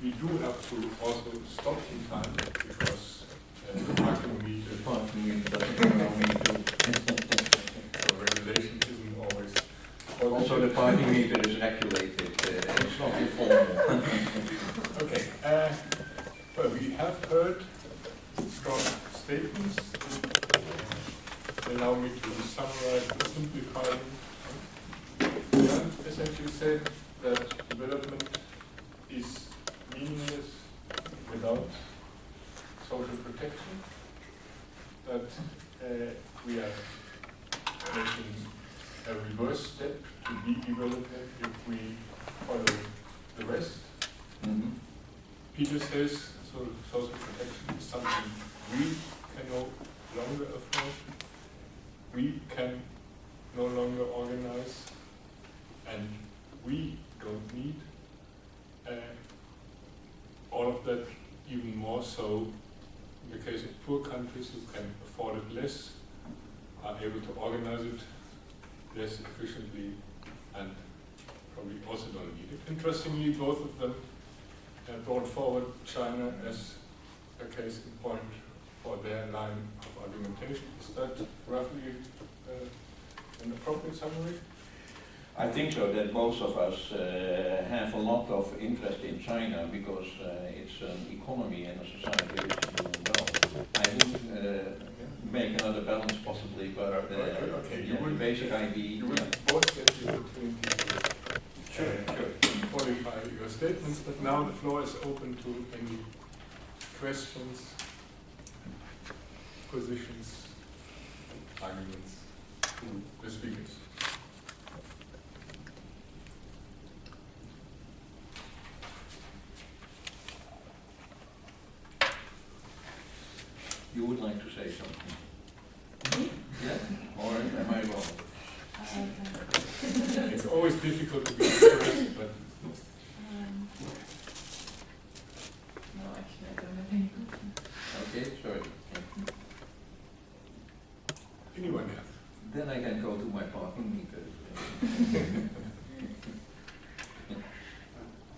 we do have to also stop in time because the parking meter doesn't allow me to. regulation isn't always. Also, the parking meter is regulated. It's not informal. Okay. Well, we have heard strong statements. Allow me to summarize and simplify them. Jan essentially said that development is meaningless without social protection, that we are making a reverse step to be development if we follow the rest. Mm-hmm. Peter says social protection is something we can no longer afford, we can no longer organize, and we don't need all of that, even more so in the case of poor countries who can afford it less, are able to organize it less efficiently, and probably also don't need it. Interestingly, both of them brought forward China as a case in point for their line of argumentation. Is that roughly an appropriate summary? I think so, that both of us have a lot of interest in China because it's an economy and a society which is doing well. I would make another balance possibly, but okay. the basic idea. You will both get the opportunity to qualify your statements, but now the floor is open to any questions, positions, arguments to the speakers. You would like to say something? Yeah? Or am I wrong? It's always difficult to be first, but no, actually, I don't have any question. Okay, sorry. anyone else? Then I can go to my parking meter.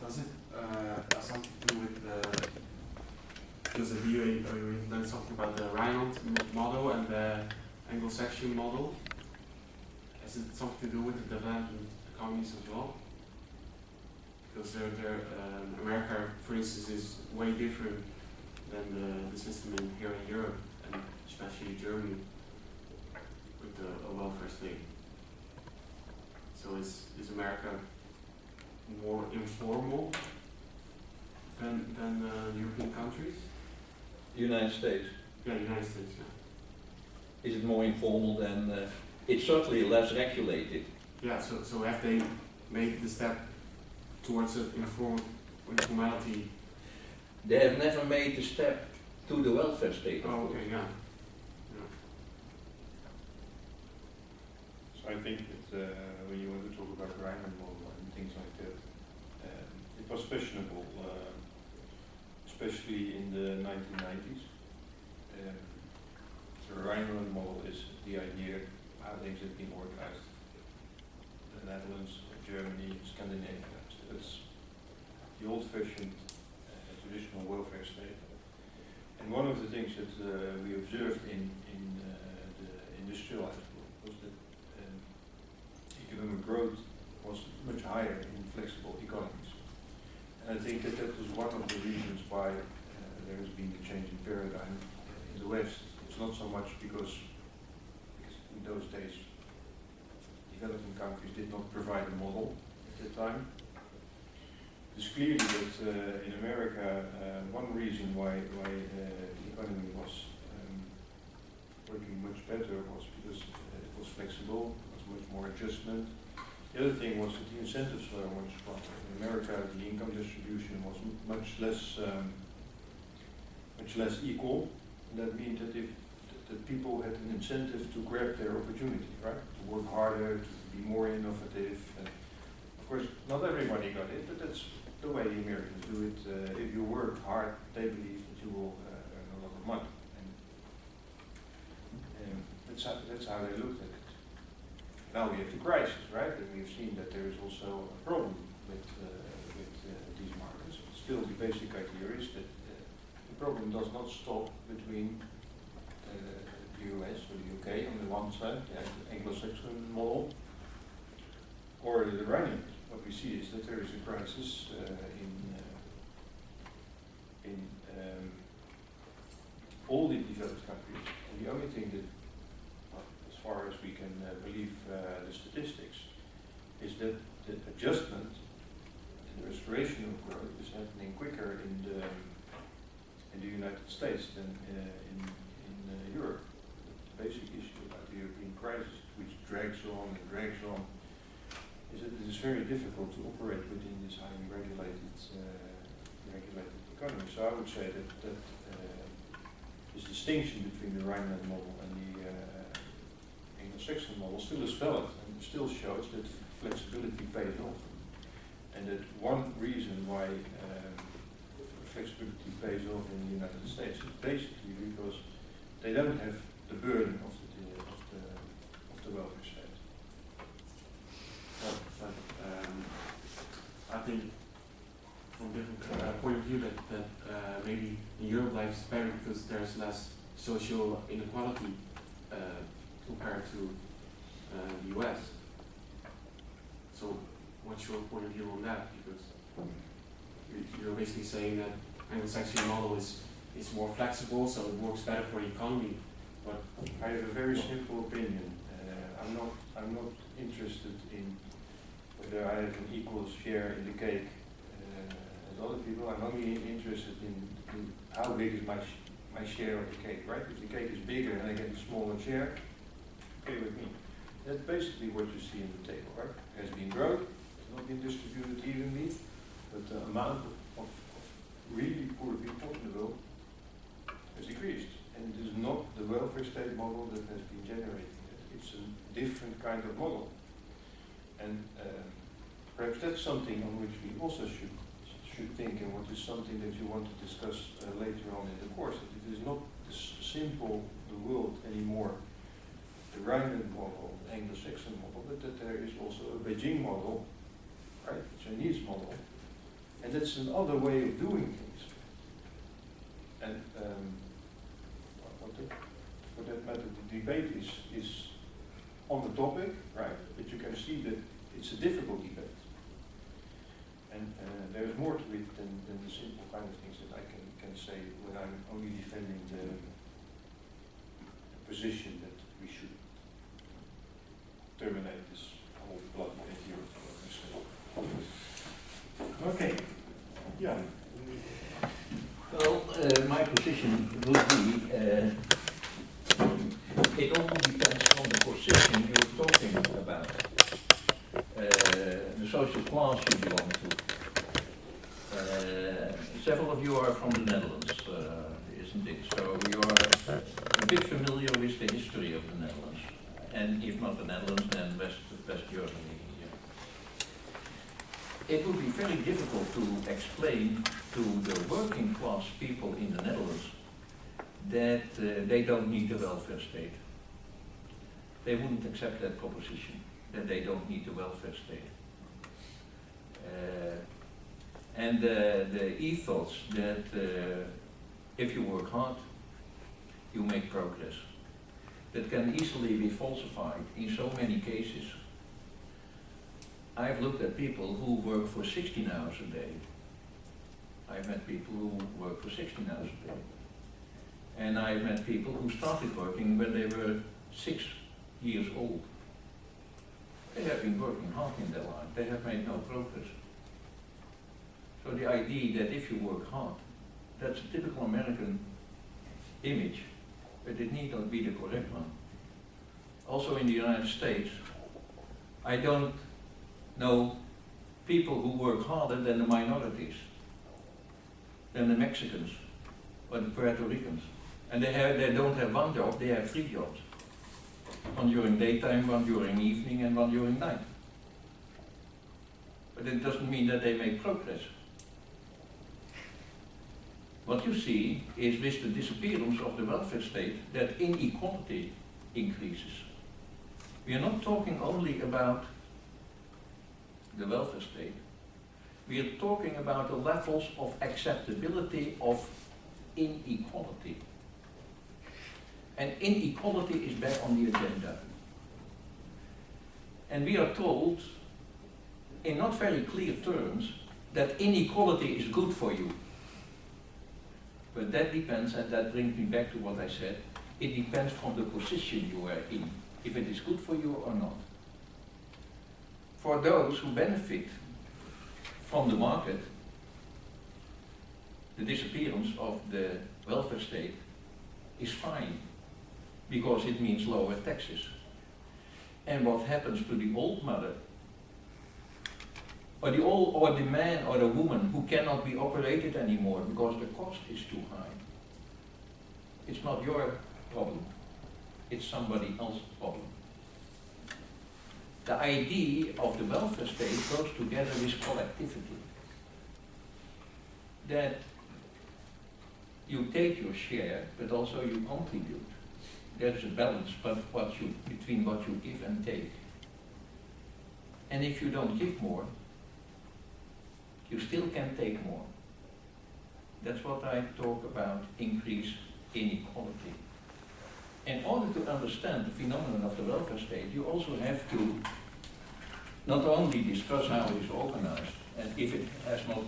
Does it have something to do with the, because we've learned something about the Rhineland model and the Anglo-Saxon model? Has it something to do with the development economies as well? Because America, for instance, is way different than the system here in Europe, and especially Germany, with a welfare state. So is America more informal than European countries? United States. Yeah, United States, yeah. Is it more informal than, it's certainly less regulated. Yeah, so have they made the step towards informality? They have never made the step to the welfare state. Oh, okay, yeah. So I think that when you want to talk about the Rhineland model and things like that, it was fashionable, especially in the 1990s. So the Rhineland model is the idea how things have been organized. The Netherlands, Germany, Scandinavia. So it's the old-fashioned traditional welfare state. And one of the things that we observed in the industrialized world was that economic growth was much higher in flexible economies. And I think that was one of the reasons why there has been a change in paradigm in the West. It's not so much because in those days developing countries did not provide a model at that time. It's clearly that in America, one reason why the economy was working much better was because it was flexible, there was much more adjustment. The other thing was that the incentives were much stronger. In America, the income distribution was much less equal. And that means that if that people had an incentive to grab their opportunity, right? To work harder, to be more innovative. And of course, not everybody got it, but that's the way the Americans do it. If you work hard, they believe that you will earn a lot of money. And that's how they looked at it. Now we have the crisis, right? And we've seen that there is also a problem with these markets. It's still the basic idea is that the problem does not stop between the US or the UK on the one side, the Anglo-Saxon model, or the Rhine. What we see is that there is a crisis in all the developed countries, and the only thing that, well, as far as we can believe the statistics, is that the adjustment and the restoration of growth is happening quicker in the United States than in Europe. The basic issue about the European crisis, which drags on, is that it is very difficult to operate within this highly regulated economy. So I would say that this distinction between the Rhineland model and the Anglo-Saxon model still is valid, and still shows that flexibility pays off. And that one reason why flexibility pays off in the United States is basically because they don't have the burden of the welfare state. But I think from a different point of view that maybe in Europe life is better because there's less social inequality compared to the US. So what's your point of view on that? Because you're basically saying that Anglo-Saxon model is more flexible, so it works better for the economy. But I have a very simple opinion. I'm not interested in whether I have an equal share in the cake as other people. I'm only interested in how big is my share of the cake, right? If the cake is bigger and I get a smaller share, okay with me. That's basically what you see in the table, right? It has been growth, it's not been distributed evenly, but the amount of really poor people in the world has decreased. And it is not the welfare state model that has been generating it. It's a different kind of model. And perhaps that's something on which we also should think, and what is something that you want to discuss later on in the course. That it is not simple the world anymore, the Rhineland model, the Anglo-Saxon model, but that there is also a Beijing model, right, the Chinese model, and that's another way of doing things. And for that matter, the debate is on the topic, right, but you can see that it's a difficult debate. And there is more to it than the simple kind of things that I can say when I'm only defending the position that we should terminate this whole blood in Europe. Okay. Yeah. Well, my position would be, it all depends on the position you're talking about. The social class you belong to. Several of you are from the Netherlands, isn't it? So you are a bit familiar with the history of the Netherlands. And if not the Netherlands, then West Germany. It would be very difficult to explain to the working class people in the Netherlands that they don't need a welfare state. They wouldn't accept that proposition, that they don't need a welfare state. And the ethos that if you work hard, you make progress, that can easily be falsified in so many cases. I've looked at people who work for 16 hours a day. I've met people who work for 16 hours a day. And I've met people who started working when they were 6 years old. They have been working hard in their life. They have made no progress. So the idea that if you work hard, that's a typical American image, but it need not be the correct one. Also in the United States, I don't know people who work harder than the minorities, than the Mexicans or the Puerto Ricans. And they don't have one job, they have 3 jobs. One during daytime, one during evening, and one during night. But it doesn't mean that they make progress. What you see is with the disappearance of the welfare state that inequality increases. We are not talking only about the welfare state. We are talking about the levels of acceptability of inequality. And inequality is back on the agenda. And we are told, in not very clear terms, that inequality is good for you. But that depends, and that brings me back to what I said, it depends from the position you are in, if it is good for you or not. For those who benefit from the market, the disappearance of the welfare state is fine, because it means lower taxes. And what happens to the old mother, or the man or the woman who cannot be operated anymore because the cost is too high? It's not your problem, it's somebody else's problem. The idea of the welfare state goes together with collectivity. That you take your share, but also you contribute. There's a balance between what you give and take. And if you don't give more, you still can take more. That's what I talk about increased inequality. In order to understand the phenomenon of the welfare state, you also have to not only discuss how it is organized, and if it has not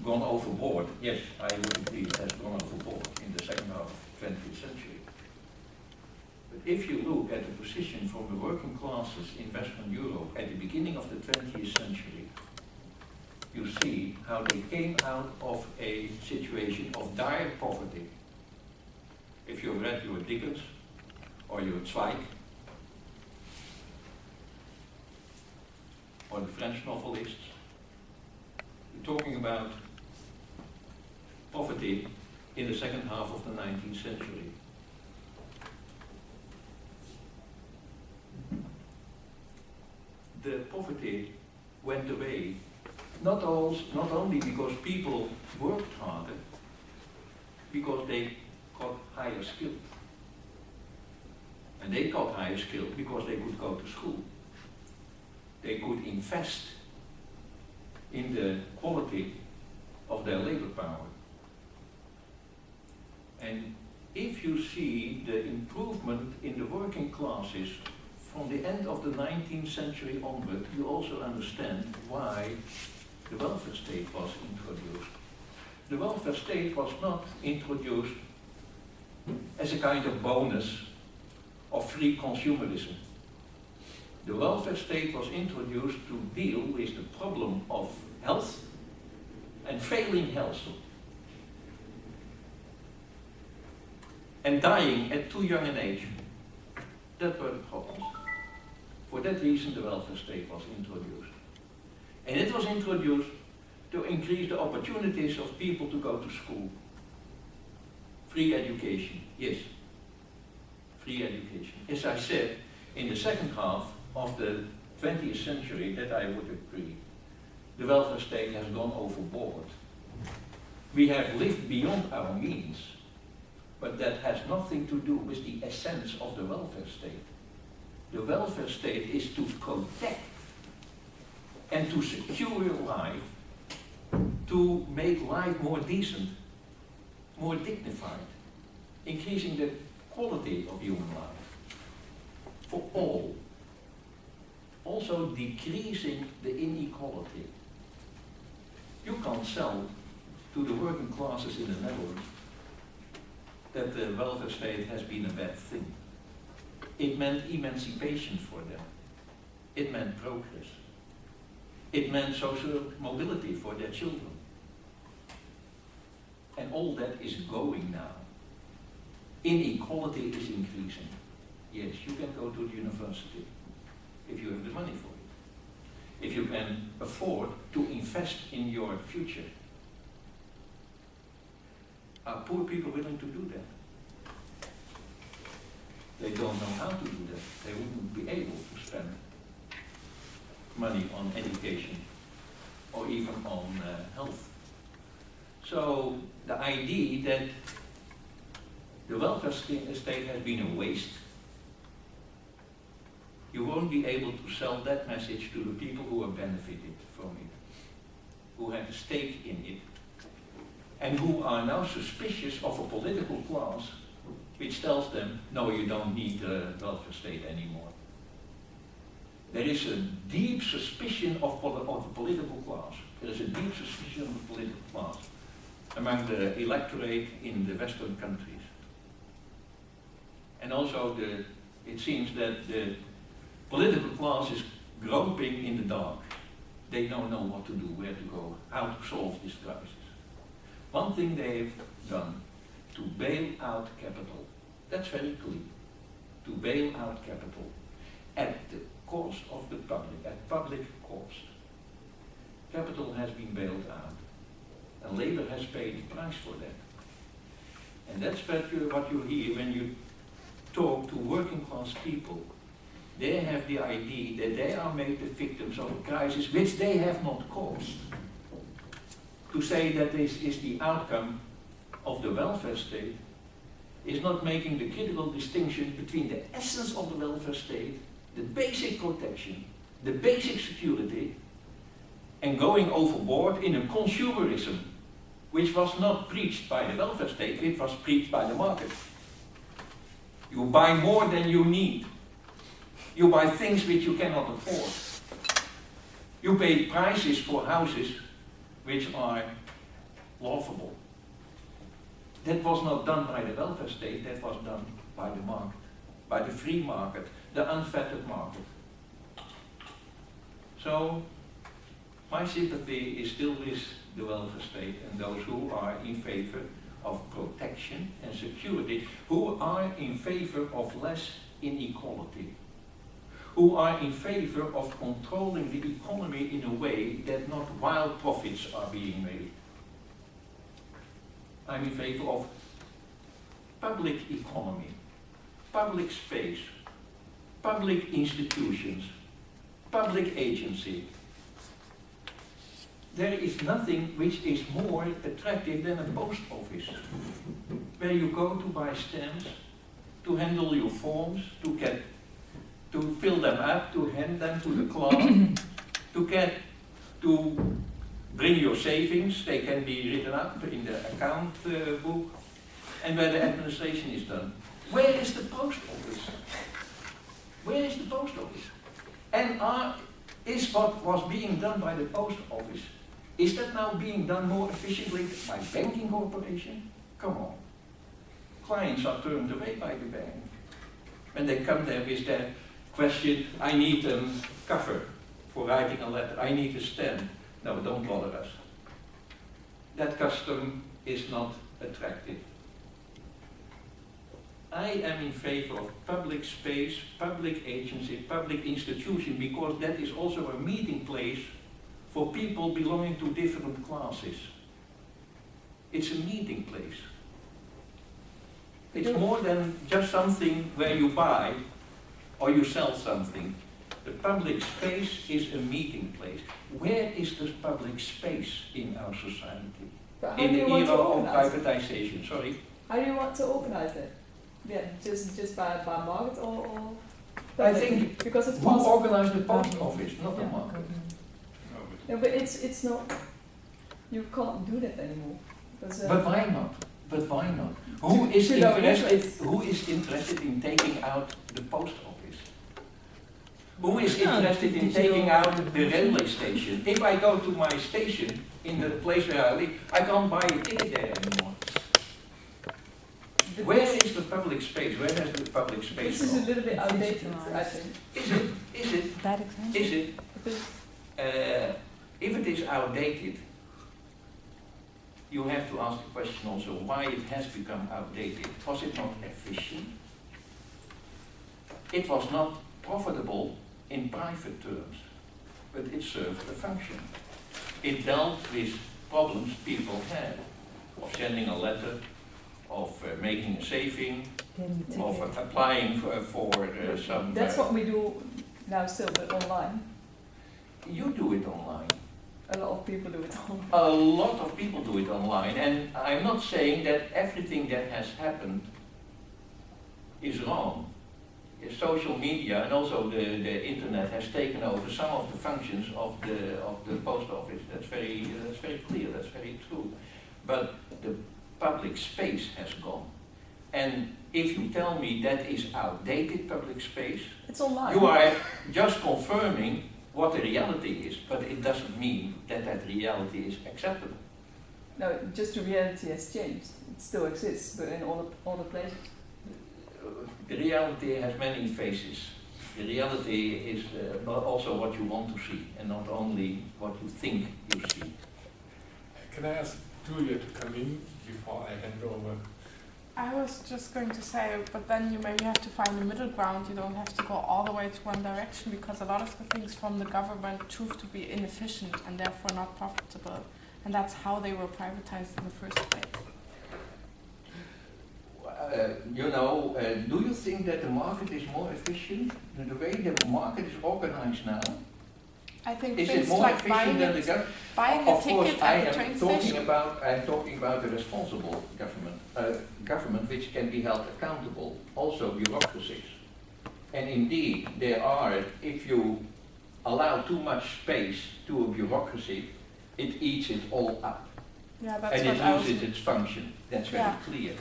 gone overboard. Yes, I would agree it has gone overboard in the second half of the 20th century. But if you look at the position from the working classes in Western Europe at the beginning of the 20th century, you see how they came out of a situation of dire poverty. If you've read your Dickens or your Zweig or the French novelists, you're talking about poverty in the second half of the 19th century. The poverty went away not only because people worked harder, because they got higher skilled. And they got higher skilled because they could go to school. They could invest in the quality of their labor power. And if you see the improvement in the working classes from the end of the 19th century onward, you also understand why the welfare state was introduced. The welfare state was not introduced as a kind of bonus of free consumerism. The welfare state was introduced to deal with the problem of health and failing health, and dying at too young an age. That were the problems. For that reason the welfare state was introduced. And it was introduced to increase the opportunities of people to go to school. Free education, yes. Free education. As I said, in the second half of the 20th century, that I would agree, the welfare state has gone overboard. We have lived beyond our means, but that has nothing to do with the essence of the welfare state. The welfare state is to protect and to secure your life, to make life more decent, more dignified, increasing the quality of human life for all, also decreasing the inequality. You can't sell to the working classes in the Netherlands that the welfare state has been a bad thing. It meant emancipation for them. It meant progress. It meant social mobility for their children. And all that is going now. Inequality is increasing. Yes, you can go to the university if you have the money for it. If you can afford to invest in your future. Are poor people willing to do that? They don't know how to do that. They wouldn't be able to spend money on education or even on health. So the idea that the welfare state has been a waste, you won't be able to sell that message to the people who have benefited from it. who had a stake in it, and who are now suspicious of a political class which tells them, no, you don't need a welfare state anymore. There is a deep suspicion of the political class. There is a deep suspicion of the political class among the electorate in the Western countries. And also it seems that the political class is groping in the dark. They don't know what to do, where to go, how to solve this crisis. One thing they've done, to bail out capital. That's very clear. To bail out capital at the cost of the public, at public cost. Capital has been bailed out, and labor has paid the price for that. And that's what you hear when you talk to working class people. They have the idea that they are made the victims of a crisis which they have not caused. To say that this is the outcome of the welfare state is not making the critical distinction between the essence of the welfare state, the basic protection, the basic security, and going overboard in a consumerism which was not preached by the welfare state, it was preached by the market. You buy more than you need. You buy things which you cannot afford. You pay prices for houses which are laughable. That was not done by the welfare state, that was done by the market, by the free market, the unfettered market. So, my sympathy is still with the welfare state and those who are in favor of protection and security, who are in favor of less inequality, who are in favor of controlling the economy in a way that not wild profits are being made. I'm in favor of public economy, public space, public institutions, public agency. There is nothing which is more attractive than a post office, where you go to buy stamps, to handle your forms, to fill them up, to hand them to the clerk, to bring your savings. They can be written up in the account book, and where the administration is done. Where is the post office? Where is the post office? And is what was being done by the post office, is that now being done more efficiently by banking corporation? Come on. Clients are turned away by the bank. When they come there with their question, I need a cover for writing a letter, I need a stamp. No, don't bother us. That custom is not attractive. I am in favor of public space, public agency, public institution, because that is also a meeting place for people belonging to different classes. It's a meeting place. It's more than just something where you buy or you sell something. The public space is a meeting place. Where is this public space in our society? But how In do the you want era to of organize it? privatization, sorry. How do you want to organize it? Yeah, just by market or I think because it's who possible. organized the post office, not the Yeah. market. Yeah, but it's not. You can't do that anymore. Because, But why not? But why not? Who is to know interested? interest. Who is interested in taking out the post office? Who is Yeah, interested in digital- taking out the railway station? If I go to my station in the place where I live, I can't buy a ticket there anymore. The- Where is the public space? Where has the public space This is a gone? little bit outdated, I think. Is it? Is it? Bad example. Is it? Because If it is outdated, you have to ask the question also why it has become outdated. Was it not efficient? It was not profitable in private terms, but it served a function. It dealt with problems people had, of sending a letter, of making a saving, of applying for some... that's what we do now still, but online. You do it online. A lot of people do it online. A lot of people do it online, and I'm not saying that everything that has happened is wrong. Social media and also the internet has taken over some of the functions of the post office. That's very clear, that's very true. But the public space has gone. And if you tell me that is outdated public space, It's online. you are just confirming what the reality is, but it doesn't mean that that reality is acceptable. No, just the reality has changed. It still exists, but in all the places. The reality has many faces. The reality is also what you want to see, and not only what you think you see. Can I ask Julia to come in before I hand over? I was just going to say, but then you maybe have to find a middle ground. You don't have to go all the way to one direction, because a lot of the things from the government prove to be inefficient and therefore not profitable. And that's how they were privatized in the first place. Do you think that the market is more efficient? The way the market is organized now, I think is it things more like efficient than the government? buying a Of course, ticket I at the am train talking station. about the responsible government which can be held accountable, also bureaucracies. And indeed, there are, if you allow too much space to a bureaucracy, it eats it all up. Yeah, that's And what it I was. loses its function. That's very Yeah. clear.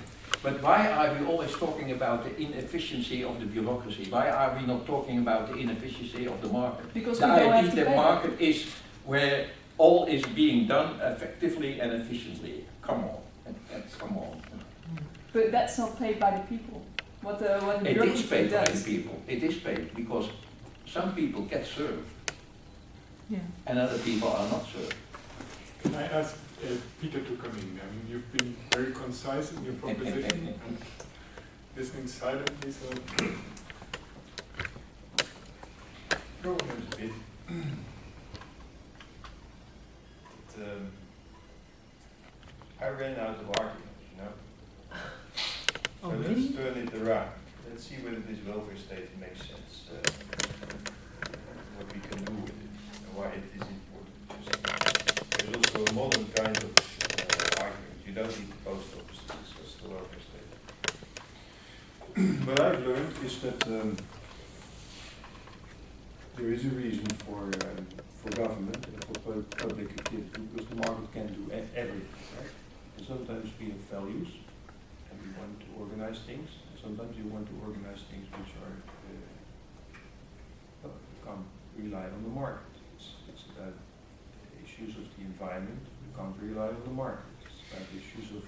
But why are we always talking about the inefficiency of the bureaucracy? Why are we not talking about the inefficiency of the market? Because The we don't have idea to that pay. market is where all is being done effectively and efficiently. Come on, come on. But that's not paid by the people. What the It is bureaucracy paid by the does. people. It is paid because some people get served Yeah. and other people are not served. Can I ask Peter to come in? I mean, you've been very concise in your proposition and listening silently, so Problem is a bit that I ran out of arguments, you know. So let's turn it around. Let's see whether this welfare state makes sense. What we can do with it and why it is important. There's also a modern kind of argument. You don't need the post office to discuss the welfare state. What I've learned is that there is a reason for government and for public activity, because the market can do everything, right? And sometimes we have values and we want to organize things, and sometimes you want to organize things which are can't rely on the market. It's about issues of the environment, you can't rely on the market. It's about issues of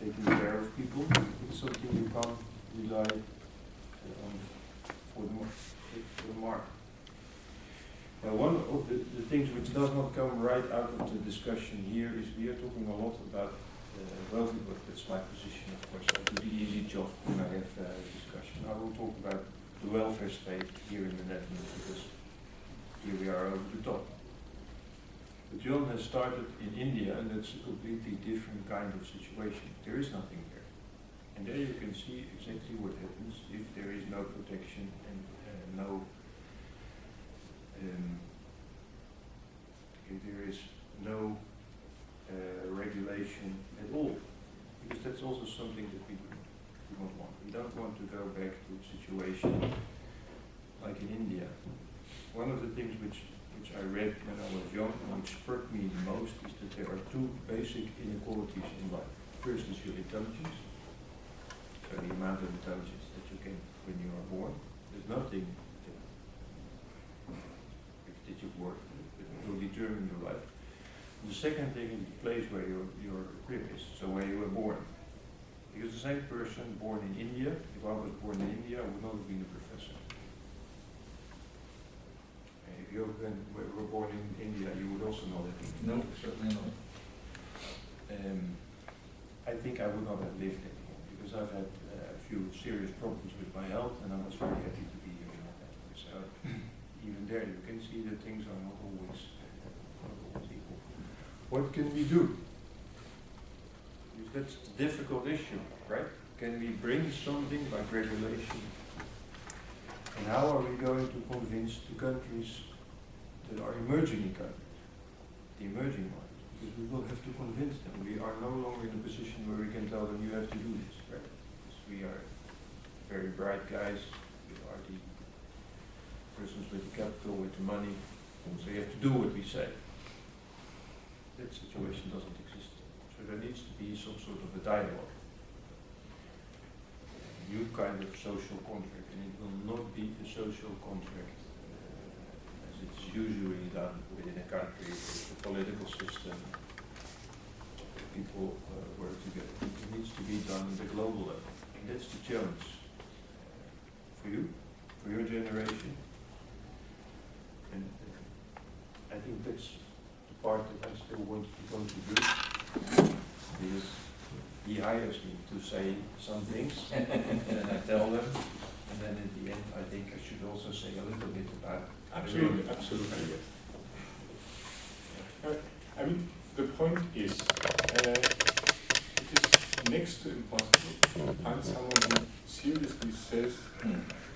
taking care of people, it's something you can't rely on for the market. Now, one of the things which does not come right out of the discussion here is we are talking a lot about welfare, but that's my position, of course. I do the easy job when I have a discussion. I will talk about the welfare state here in the Netherlands, because here we are over the top. But John has started in India, and that's a completely different kind of situation. There is nothing there. And there you can see exactly what happens if there is no protection and no, if there is no regulation at all. Because that's also something that we don't want. We don't want to go back to a situation like in India. One of the things which I read when I was young and which struck me the most is that there are two basic inequalities in life. First is your intelligence, so the amount of intelligence that you get when you are born. There's nothing that you've worked with that will determine your life. And the second thing is the place where your crib is, so where you were born. Because the same person born in India, if I was born in India, I would not have been a professor. And if you were born in India, you would also not have been. No, certainly not. I think I would not have lived anymore, because I've had a few serious problems with my health, and I was very happy to be here in my family. So even there, you can see that things are not always equal. What can we do? Because that's the difficult issue, right? Can we bring something like regulation? And how are we going to convince the countries that are emerging economies, the emerging markets? Because we will have to convince them. We are no longer in a position where we can tell them you have to do this, right? Because we are very bright guys, we are the persons with the capital, with the money, So you have to do what we say. That situation doesn't exist. So there needs to be some sort of a dialogue. A new kind of social contract, and it will not be a social contract as it's usually done within a country with the political system. People work together. It needs to be done at the global level. And that's the challenge for you, for your generation. And I think that's the part that I still want to contribute, because he hires me to say some things, and then I tell them, and then in the end I think I should also say a little bit about Absolutely, absolutely, yes. I mean, the point is, it is next to impossible to find someone who seriously says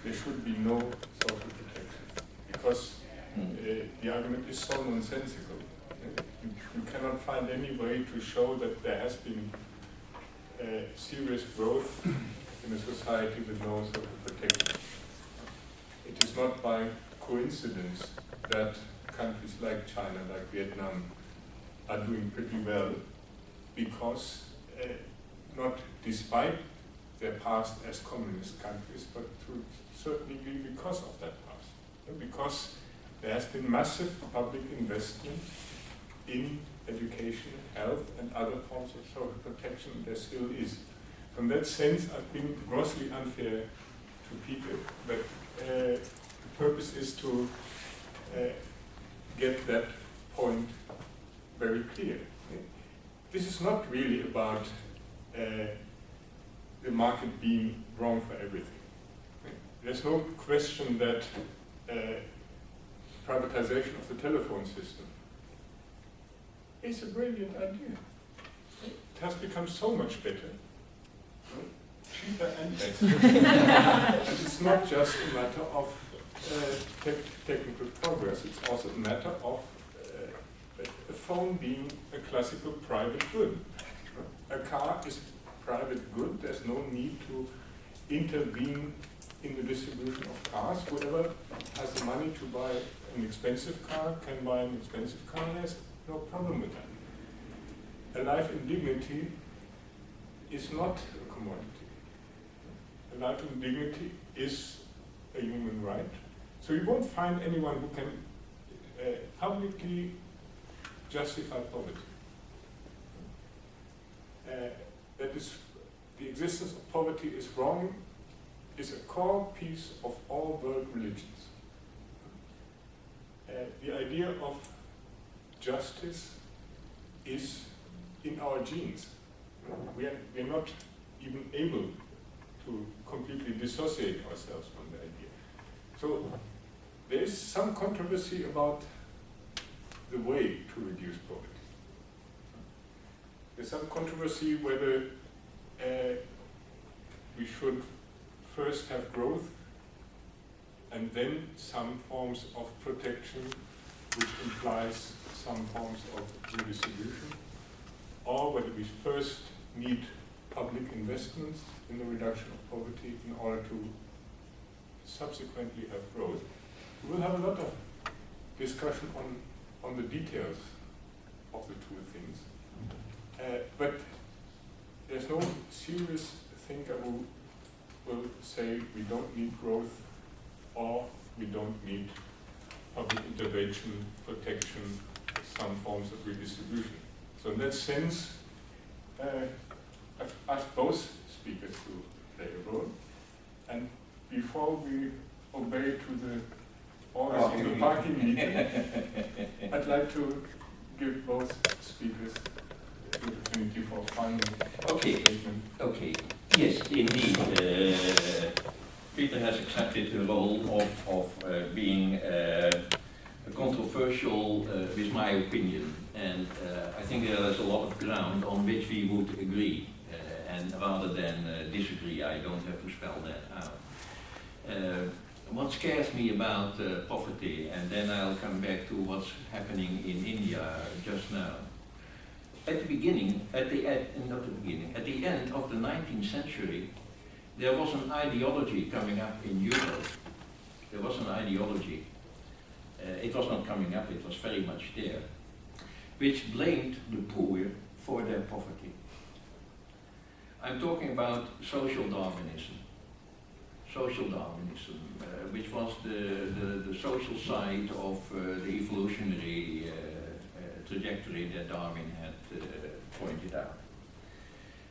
there should be no social protection, because the argument is so nonsensical. You cannot find any way to show that there has been serious growth in a society with no social protection. It is not by coincidence that countries like China, like Vietnam, are doing pretty well, because not despite their past as communist countries, but to a certain degree because of that past. Because there has been massive public investment in education, health, and other forms of social protection. There still is. From that sense, I've been grossly unfair to Peter, but the purpose is to get that point very clear. This is not really about the market being wrong for everything. There's no question that privatization of the telephone system is a brilliant idea. It has become so much better, cheaper and better. And it's not just a matter of technical progress, it's also a matter of a phone being a classical private good. A car is a private good, there's no need to intervene in the distribution of cars. Whoever has the money to buy an expensive car can buy an expensive car, there's no problem with that. A life in dignity is not a commodity. A life in dignity is a human right. So you won't find anyone who can publicly justify poverty. That is, the existence of poverty is wrong, is a core piece of all world religions. The idea of justice is in our genes. We are not even able to completely dissociate ourselves from the idea. So there is some controversy about the way to reduce poverty. There's some controversy whether we should first have growth and then some forms of protection, which implies some forms of redistribution, or whether we first need public investments in the reduction of poverty in order to subsequently have growth. We will have a lot of discussion on the details of the two things. But there's no serious thinker who will say we don't need growth or we don't need public intervention, protection, some forms of redistribution. So in that sense, I've asked both speakers to play a role. And before we obey to the orders of the parking meeting, I'd like to give both speakers the opportunity for a final statement. Okay. Yes, indeed. Peter has accepted the role of being controversial with my opinion, and I think there is a lot of ground on which we would agree, and rather than disagree, I don't have to spell that out. What scares me about poverty, and then I'll come back to what's happening in India just now. At the end of the 19th century, there was an ideology coming up in Europe. There was an ideology. It was not coming up, it was very much there, which blamed the poor for their poverty. I'm talking about social Darwinism. Social Darwinism, which was the social side of the evolutionary trajectory that Darwin had pointed out.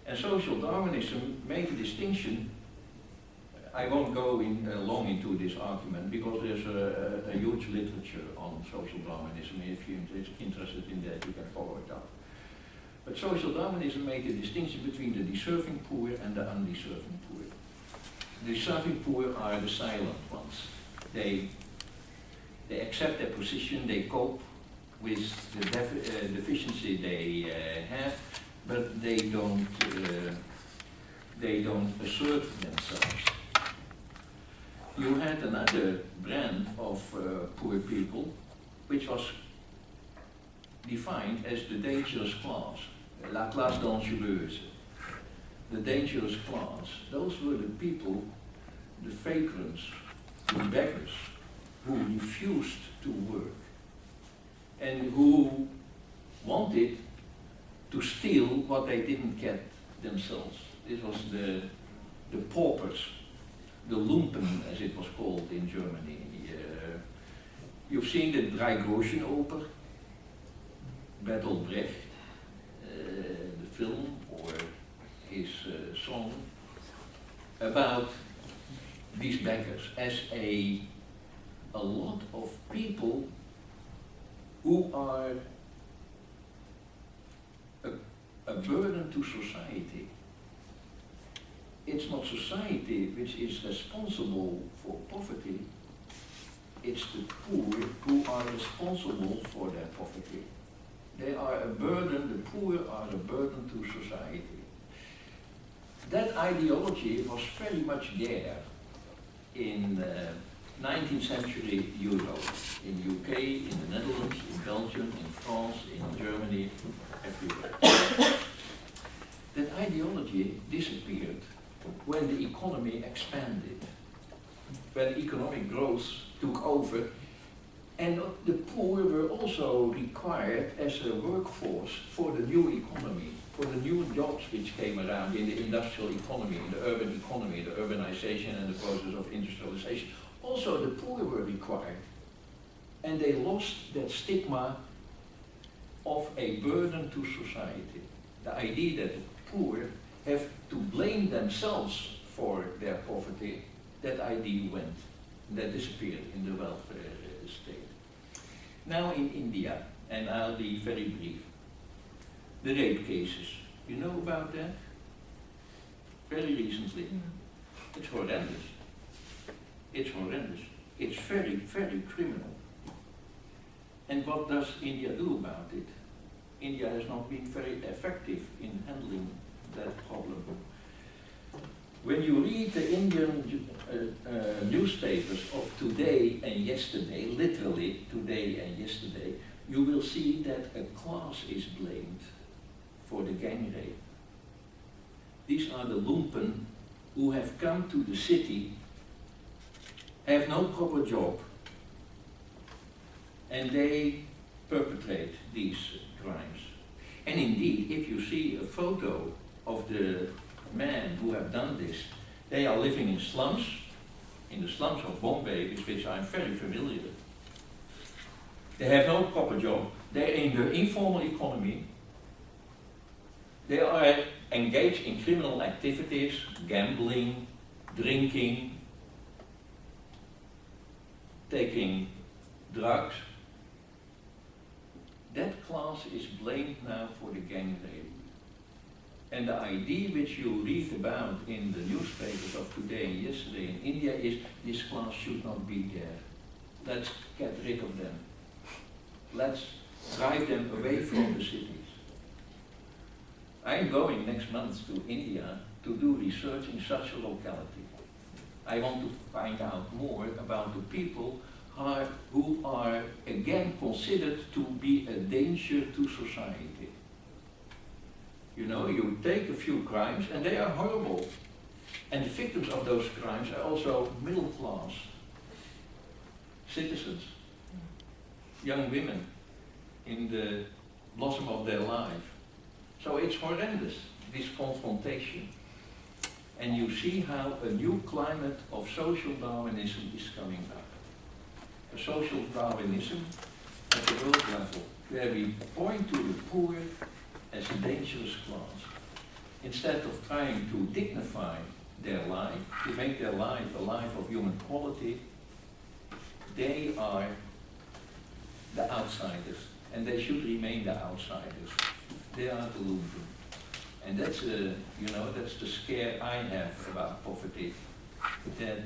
And social Darwinism made a distinction. I won't go long into this argument because there's a huge literature on social Darwinism. If you're interested in that, you can follow it up. But social Darwinism made a distinction between the deserving poor and the undeserving poor. The deserving poor are the silent ones. They accept their position, they cope with the deficiency they have, but they don't assert themselves. You had another brand of poor people, which was defined as the dangerous class, la classe dangereuse. The dangerous class, those were the people, the vagrants, the beggars, who refused to work and who wanted to steal what they didn't get themselves. This was the paupers, the lumpen as it was called in Germany. You've seen the Dreigroschenoper, Bertolt Brecht, the film, or his song about these beggars as a lot of people who are a burden to society. It's not society which is responsible for poverty, it's the poor who are responsible for their poverty. They are a burden, the poor are a burden to society. That ideology was very much there in 19th century Europe, in UK, in the Netherlands, in Belgium, in France, in Germany, everywhere. That ideology disappeared when the economy expanded, when economic growth took over, and the poor were also required as a workforce for the new economy, for the new jobs which came around in the industrial economy, in the urban economy, the urbanization and the process of industrialization. Also the poor were required, and they lost that stigma of a burden to society. The idea that the poor have to blame themselves for their poverty, that idea went, that disappeared in the welfare state. Now in India, and I'll be very brief, the rape cases, you know about that? Very recently. It's horrendous. It's horrendous. It's very, very criminal. And what does India do about it? India has not been very effective in handling that problem. When you read the Indian newspapers of today and yesterday, literally today and yesterday, you will see that a class is blamed for the gang rape. These are the lumpen who have come to the city, have no proper job, and they perpetrate these crimes. And indeed, if you see a photo of the men who have done this, they are living in slums, in the slums of Bombay, with which I'm very familiar. They have no proper job, they're in the informal economy, they are engaged in criminal activities, gambling, drinking, taking drugs. That class is blamed now for the gang rape. And the idea which you read about in the newspapers of today and yesterday in India is this class should not be there. Let's get rid of them. Let's drive them away from the cities. I'm going next month to India to do research in such a locality. I want to find out more about the people who are again considered to be a danger to society. You know, you take a few crimes and they are horrible. And the victims of those crimes are also middle class citizens. young women in the blossom of their life. So it's horrendous, this confrontation. And you see how a new climate of social Darwinism is coming up. A social Darwinism at the world level, where we point to the poor as a dangerous class. Instead of trying to dignify their life, to make their life a life of human quality, they are the outsiders, and they should remain the outsiders. They are the loser. And that's that's the scare I have about poverty, that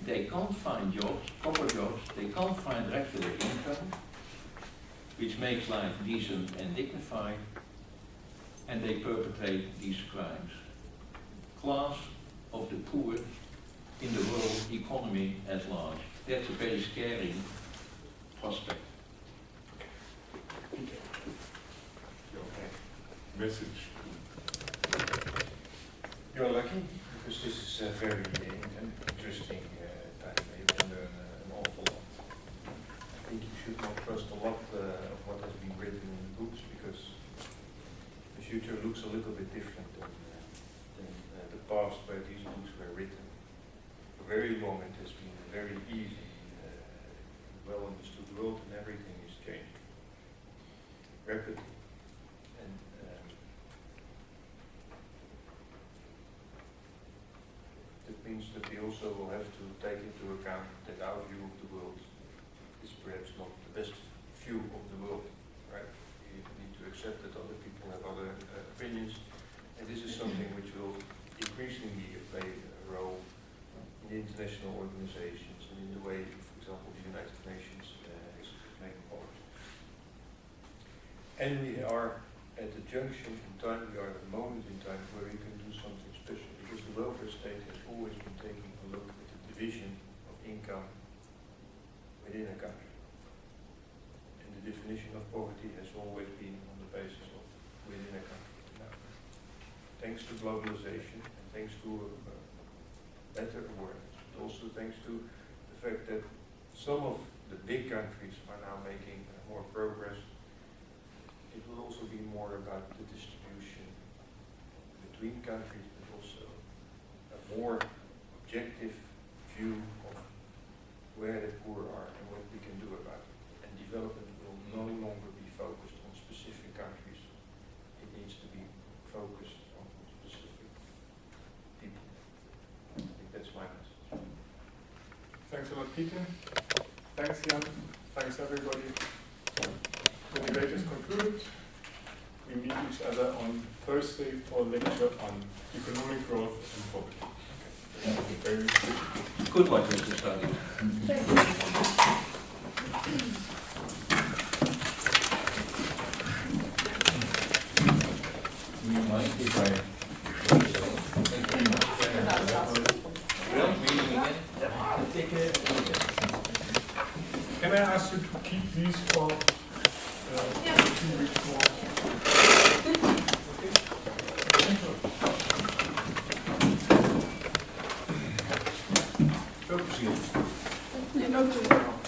they can't find jobs, proper jobs, they can't find regular income, which makes life decent and dignified, and they perpetrate these crimes. Class of the poor in the world economy at large. That's a very scary prospect. Message. You're lucky, because this is a very interesting time. You can learn an awful lot. I think you should not trust a lot of what has been written in the books, because the future looks a little bit different than the past where these books were written. For very long it has been a very easy, well understood world, and everything is changing rapidly. And that means that we also will have to take into account that our view of the world is perhaps not the best view of the world, right? We need to accept that other people have other opinions, and this is something which will increasingly play a role in the international organizations and in the way, for example, the United Nations is making policy. And we are at the junction in time, we are at a moment in time where we can do something special, because the welfare state has always been taking a look at the division of income within a country. And the definition of poverty has always been on the basis of within a country. Now, thanks to globalization and thanks to better awareness, but also thanks to the fact that some of the big countries are now making more progress, it will also be more about the distribution between countries, but also a more objective view of where the poor are and what we can do about it. And development will no longer be focused on specific countries. It needs to be focused on specific people. I think that's my message. Thanks a lot, Peter. Thanks, Jan. Thanks, everybody. The debate is concluded. We meet each other on Thursday for a lecture on economic growth and poverty. Very good. Good luck with the study. You mind if I... Take care. Can I ask you to keep these for 2 weeks more? Veel plezier. Ja, ook.